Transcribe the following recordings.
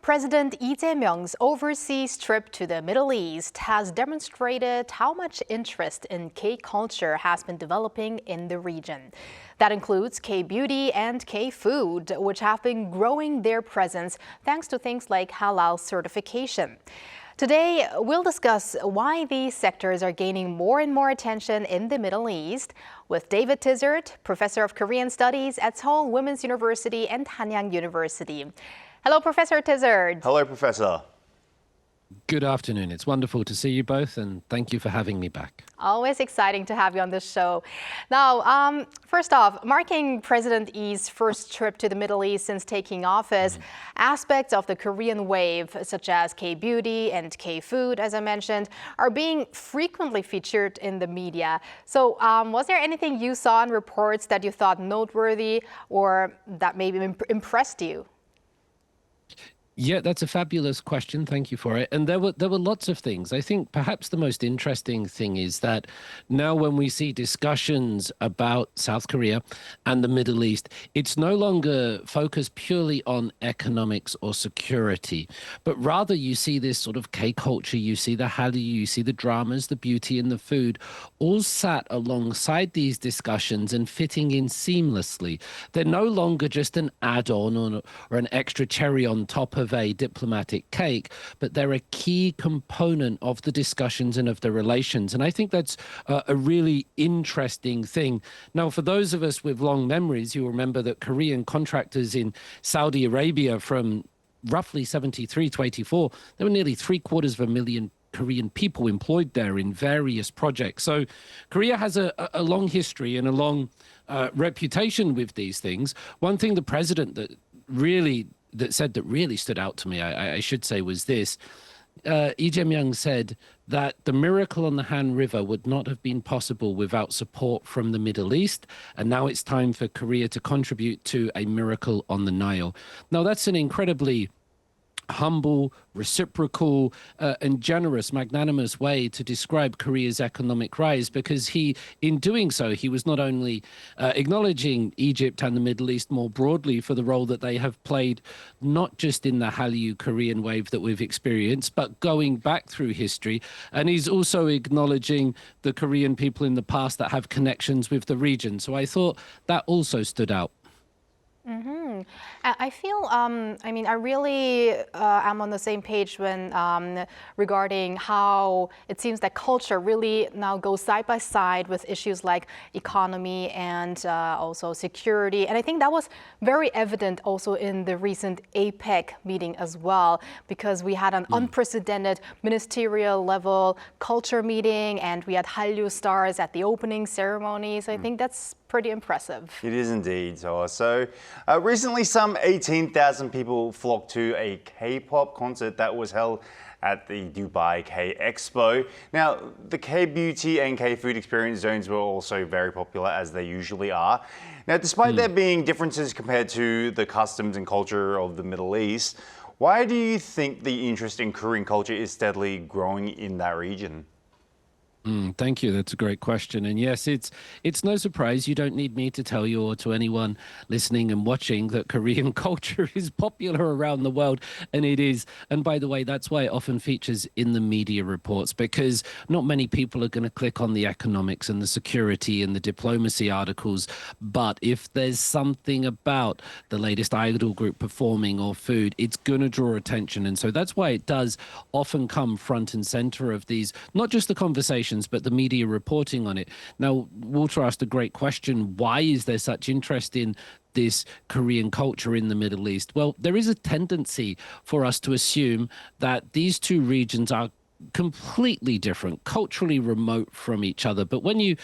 President Lee Jae-myung's overseas trip to the Middle East has demonstrated how much interest in K-culture has been developing in the region. That includes K-beauty and K-food, which have been growing their presence thanks to things like Halal certification. Today, we'll discuss why these sectors are gaining more and more attention in the Middle East with David Tizzard, Professor of Korean Studies at Seoul Women's University and Hanyang University. Hello, Professor Tizzard. Hello, Professor. Good afternoon. It's wonderful to see you both, and thank you for having me back. Always exciting to have you on this show. Now, first off, marking President Lee's first trip to the Middle East since taking office, aspects of the Korean wave, such as K-beauty and K-food, as I mentioned, are being frequently featured in the media. So was there anything you saw in reports that you thought noteworthy or that maybe impressed you? Yeah, that's a fabulous question. Thank you for it. And there were lots of things. I think perhaps the most interesting thing is that now when we see discussions about South Korea and the Middle East, it's no longer focused purely on economics or security, but rather you see this sort of K-culture, you see the Hallyu, you see the dramas, the beauty and the food, all sat alongside these discussions and fitting in seamlessly. They're no longer just an add-on or an extra cherry on top of a diplomatic cake, but they're a key component of the discussions and of the relations. And I think that's a really interesting thing. Now, for those of us with long memories, you remember that Korean contractors in Saudi Arabia from roughly 73 to 84, there were nearly 750,000 Korean people employed there in various projects. So Korea has a long history and a long reputation with these things. One thing the president really stood out to me, I should say, was this. Lee Jae-myung said that the miracle on the Han River would not have been possible without support from the Middle East, and now it's time for Korea to contribute to a miracle on the Nile. Now, that's an incredibly humble, reciprocal, and generous, magnanimous way to describe Korea's economic rise, because in doing so, he was not only acknowledging Egypt and the Middle East more broadly for the role that they have played, not just in the Hallyu Korean wave that we've experienced, but going back through history. And he's also acknowledging the Korean people in the past that have connections with the region. So I thought that also stood out. I feel, I really am on the same page when regarding how it seems that culture really now goes side by side with issues like economy and also security. And I think that was very evident also in the recent APEC meeting as well, because we had an unprecedented ministerial level culture meeting and we had Hallyu stars at the opening ceremony. So I think that's pretty impressive. It is indeed. So recently, some 18,000 people flocked to a K-pop concert that was held at the Dubai K-Expo. Now, the K-beauty and K-food experience zones were also very popular, as they usually are. Now, despite there being differences compared to the customs and culture of the Middle East, why do you think the interest in Korean culture is steadily growing in that region? Thank you. That's a great question. And yes, it's no surprise. You don't need me to tell you or to anyone listening and watching that Korean culture is popular around the world. And it is. And by the way, that's why it often features in the media reports, because not many people are going to click on the economics and the security and the diplomacy articles. But if there's something about the latest idol group performing or food, it's going to draw attention. And so that's why it does often come front and center of these, not just the conversations, but the media reporting on it. Now, Walter asked a great question. Why is there such interest in this Korean culture in the Middle East? Well, there is a tendency for us to assume that these two regions are completely different, culturally remote from each other. But when you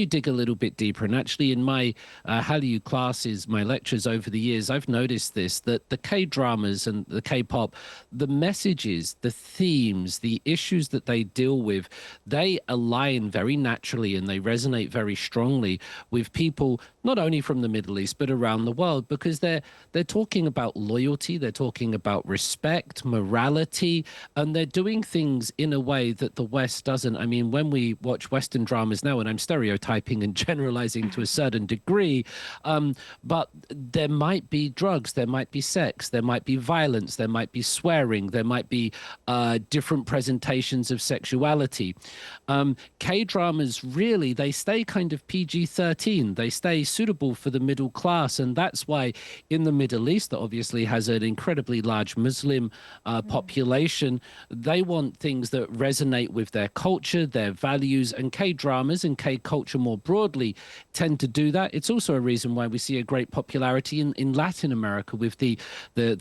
dig a little bit deeper, and actually in my Hallyu classes, my lectures over the years, I've noticed this, that the K-dramas and the K-pop, the messages, the themes, the issues that they deal with, they align very naturally and they resonate very strongly with people not only from the Middle East, but around the world, because they're talking about loyalty, they're talking about respect, morality, and they're doing things in in a way that the West doesn't. I mean, when we watch Western dramas now, and I'm stereotyping and generalizing to a certain degree, but there might be drugs, there might be sex, there might be violence, there might be swearing, there might be different presentations of sexuality. K-dramas really, they stay kind of PG-13. They stay suitable for the middle class, and that's why in the Middle East, that obviously has an incredibly large Muslim population, they want things that resonate with their culture, their values, and K-dramas and K-culture more broadly tend to do that. It's also a reason why we see a great popularity in Latin America with the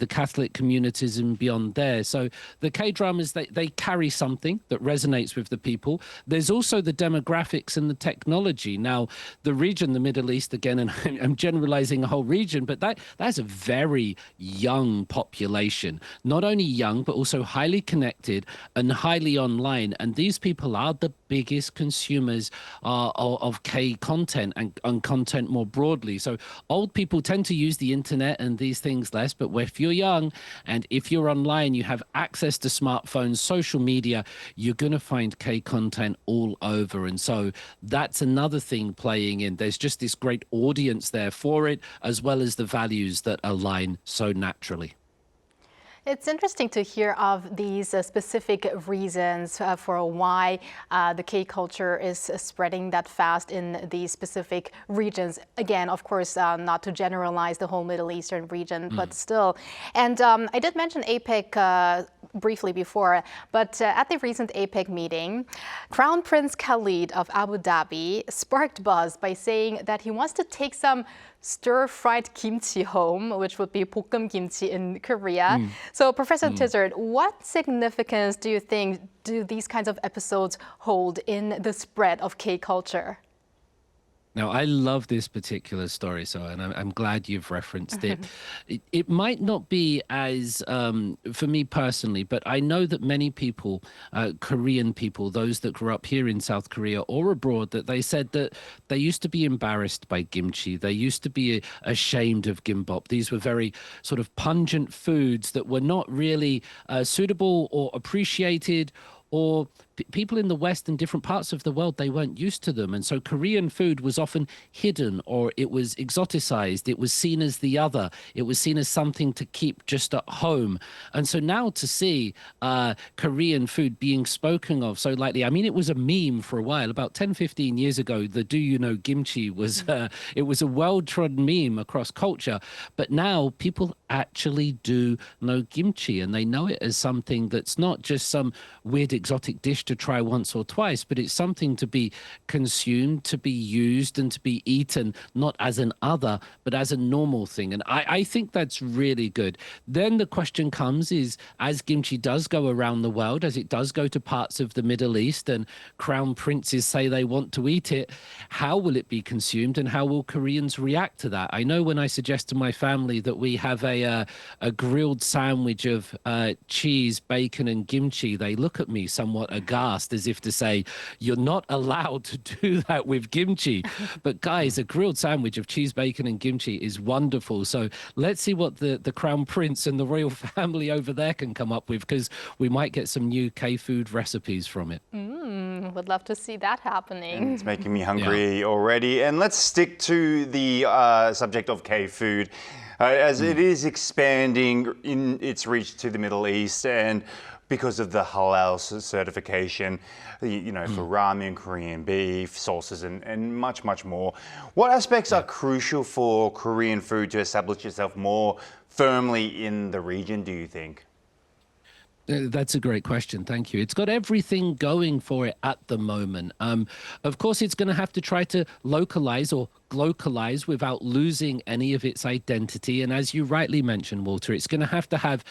Catholic communities and beyond there. So the K-dramas, they carry something that resonates with the people. There's also the demographics and the technology. Now, the region, the Middle East, again, and I'm generalizing a whole region, but that's a very young population. Not only young, but also highly connected and highly online. And these people are the biggest consumers of K content and content more broadly. So old people tend to use the internet and these things less, but if you're young and if you're online, you have access to smartphones, social media, you're going to find K content all over. And so that's another thing playing in. There's just this great audience there for it, as well as the values that align so naturally. It's interesting to hear of these specific reasons for why the K-culture is spreading that fast in these specific regions. Again, of course, not to generalize the whole Middle Eastern region, but still. And I did mention APEC briefly before, but at the recent APEC meeting, Crown Prince Khalid of Abu Dhabi sparked buzz by saying that he wants to take some stir-fried kimchi home, which would be 볶음 kimchi in Korea. So, Professor Tizzard, what significance do you think do these kinds of episodes hold in the spread of K-culture? Now, I love this particular story, so and I'm glad you've referenced it. It might not be as, for me personally, but I know that many people, Korean people, those that grew up here in South Korea or abroad, that they said that they used to be embarrassed by kimchi. They used to be ashamed of gimbap. These were very sort of pungent foods that were not really suitable or appreciated, or people in the West and different parts of the world, they weren't used to them. And so Korean food was often hidden, or it was exoticized. It was seen as the other. It was seen as something to keep just at home. And so now to see Korean food being spoken of so lightly, I mean, it was a meme for a while. About 10, 15 years ago, the do you know kimchi was, it was a well-trodden meme across culture. But now people actually do know kimchi, and they know it as something that's not just some weird exotic dish to try once or twice, but it's something to be consumed, to be used, and to be eaten, not as an other, but as a normal thing. And I think that's really good. Then the question comes is, as kimchi does go around the world, as it does go to parts of the Middle East, and crown princes say they want to eat it, how will it be consumed, and how will Koreans react to that? I know when I suggest to my family that we have a grilled sandwich of cheese, bacon, and kimchi, they look at me somewhat aghast, as if to say, you're not allowed to do that with kimchi. But guys, a grilled sandwich of cheese, bacon, and kimchi is wonderful. So let's see what the crown prince and the royal family over there can come up with, because we might get some new K-food recipes from it. Would love to see that happening. It's making me hungry already. And let's stick to the subject of K-food. As it is expanding in its reach to the Middle East, and because of the Halal certification, you know, for ramen, Korean beef, sauces, and much, much more. What aspects are crucial for Korean food to establish itself more firmly in the region, do you think? That's a great question. Thank you. It's got everything going for it at the moment. Of course, it's going to have to try to localize or glocalize without losing any of its identity. And as you rightly mentioned, Walter, it's going to have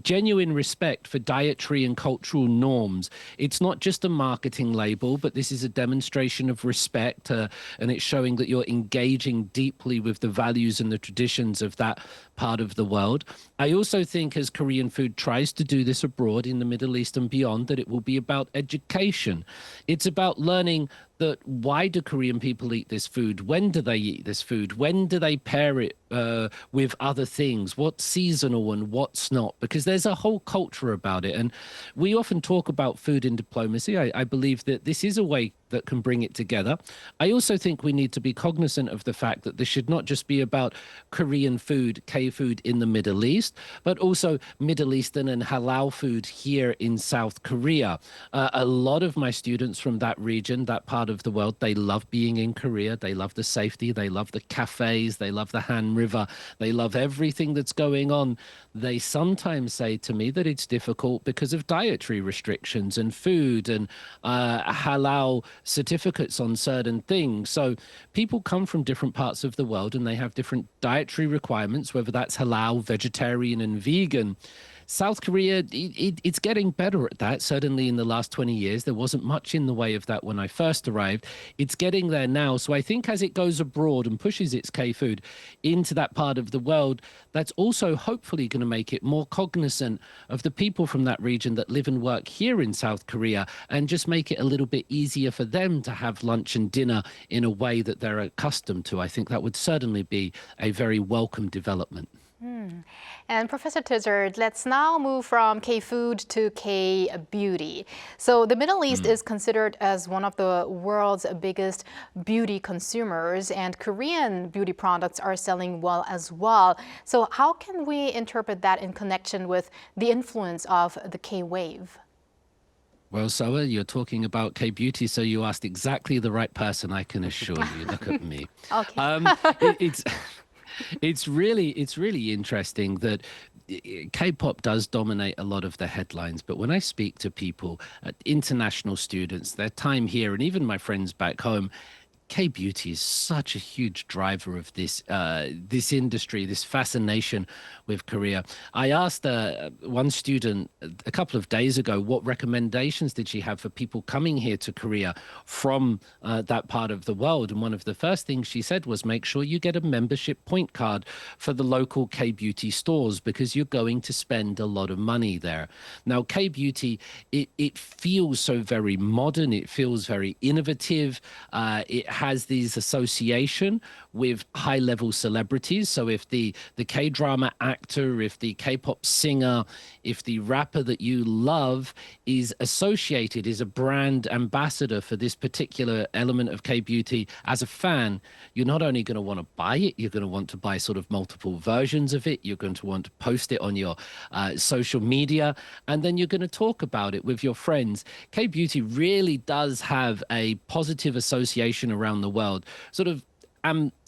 genuine respect for dietary and cultural norms. It's not just a marketing label, but this is a demonstration of respect, and it's showing that you're engaging deeply with the values and the traditions of that part of the world. I also think as Korean food tries to do this abroad in the Middle East and beyond, that it will be about education. It's about learning that why do Korean people eat this food? When do they eat this food? When do they pair it with other things? What's seasonal and what's not? Because there's a whole culture about it. And we often talk about food in diplomacy. I believe that this is a way that can bring it together. I also think we need to be cognizant of the fact that this should not just be about Korean food, K-food in the Middle East, but also Middle Eastern and halal food here in South Korea. A lot of my students from that region, that part of the world, they love being in Korea. They love the safety. They love the cafes. They love the Han River. They love everything that's going on. They sometimes say to me that it's difficult because of dietary restrictions and food and halal certificates on certain things. So people come from different parts of the world and they have different dietary requirements, whether that's halal, vegetarian, and vegan. South Korea, it's getting better at that. Certainly in the last 20 years, there wasn't much in the way of that when I first arrived. It's getting there now. So I think as it goes abroad and pushes its K-food into that part of the world, that's also hopefully going to make it more cognizant of the people from that region that live and work here in South Korea and just make it a little bit easier for them to have lunch and dinner in a way that they're accustomed to. I think that would certainly be a very welcome development. And Professor Tizzard, let's now move from K-food to K-beauty. So the Middle East is considered as one of the world's biggest beauty consumers, and Korean beauty products are selling well as well. So how can we interpret that in connection with the influence of the K-wave? Well, Soa, you're talking about K-beauty, so you asked exactly the right person, I can assure you. Look at me. Okay. It's really interesting that K-pop does dominate a lot of the headlines, but when I speak to people, international students, their time here, and even my friends back home, K-beauty is such a huge driver of this industry, this fascination with Korea. I asked one student a couple of days ago what recommendations did she have for people coming here to Korea from that part of the world, and one of the first things she said was make sure you get a membership point card for the local K-beauty stores because you're going to spend a lot of money there. Now, K-beauty, it feels so very modern, it feels very innovative, it has these association with high-level celebrities. So if the K-drama actor, if the K-pop singer, if the rapper that you love is associated, is a brand ambassador for this particular element of K-beauty, as a fan, you're not only going to want to buy it, you're going to want to buy sort of multiple versions of it. You're going to want to post it on your social media, and then you're going to talk about it with your friends. K-beauty really does have a positive association around the world. Sort of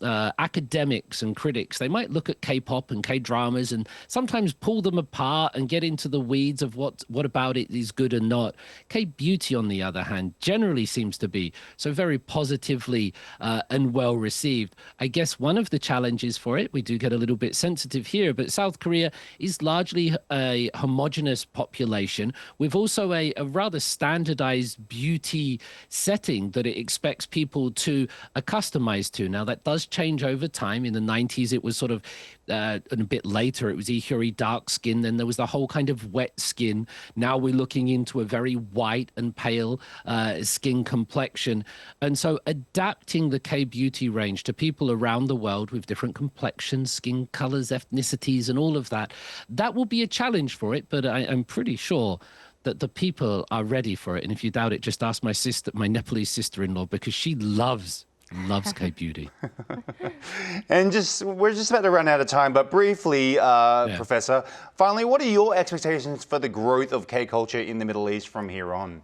academics and critics, they might look at K-pop and K-dramas and sometimes pull them apart and get into the weeds of what about it is good and not. K-beauty, on the other hand, generally seems to be so very positively and well received. I guess one of the challenges for it, we do get a little bit sensitive here, but South Korea is largely a homogenous population with also a rather standardized beauty setting that it expects people to accustomize to. Now, that does change over time. In the 90s, it was sort of, and a bit later, it was Ihuri dark skin. Then there was the whole kind of wet skin. Now we're looking into a very white and pale skin complexion. And so adapting the K-beauty range to people around the world with different complexions, skin colors, ethnicities, and all of that, that will be a challenge for it. But I'm pretty sure that the people are ready for it. And if you doubt it, just ask my sister, my Nepalese sister-in-law, because she loves K-beauty. And we're just about to run out of time, but briefly, Professor, finally, what are your expectations for the growth of K-culture in the Middle East from here on?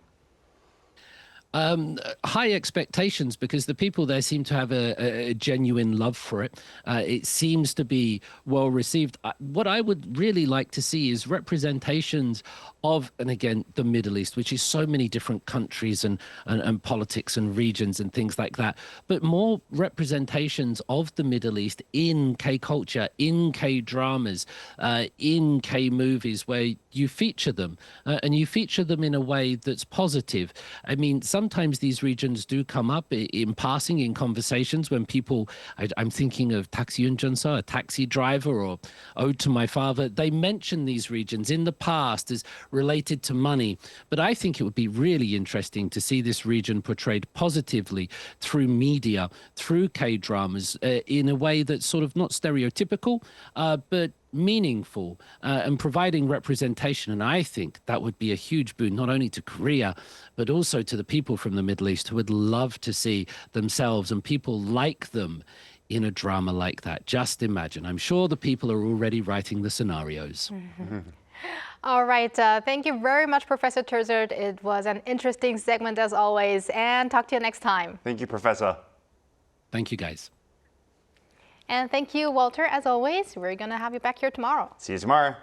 High expectations, because the people there seem to have a genuine love for it. It seems to be well received. What I would really like to see is representations of, and again, the Middle East, which is so many different countries and politics and regions and things like that, but more representations of the Middle East in K-culture, in K-dramas, in K-movies, where you feature them, and you feature them in a way that's positive. I mean, some sometimes these regions do come up in passing in conversations when people, I'm thinking of Taxi Unjunsa, a taxi driver, or Ode to My Father. They mention these regions in the past as related to money. But I think it would be really interesting to see this region portrayed positively through media, through K-dramas, in a way that's sort of not stereotypical, but meaningful and providing representation. And I think that would be a huge boon, not only to Korea, but also to the people from the Middle East who would love to see themselves and people like them in a drama like that. Just imagine. I'm sure the people are already writing the scenarios. All right. Thank you very much, Professor Tizzard. It was an interesting segment as always. And talk to you next time. Thank you, Professor. Thank you, guys. And thank you, Walter, as always. We're going to have you back here tomorrow. See you tomorrow.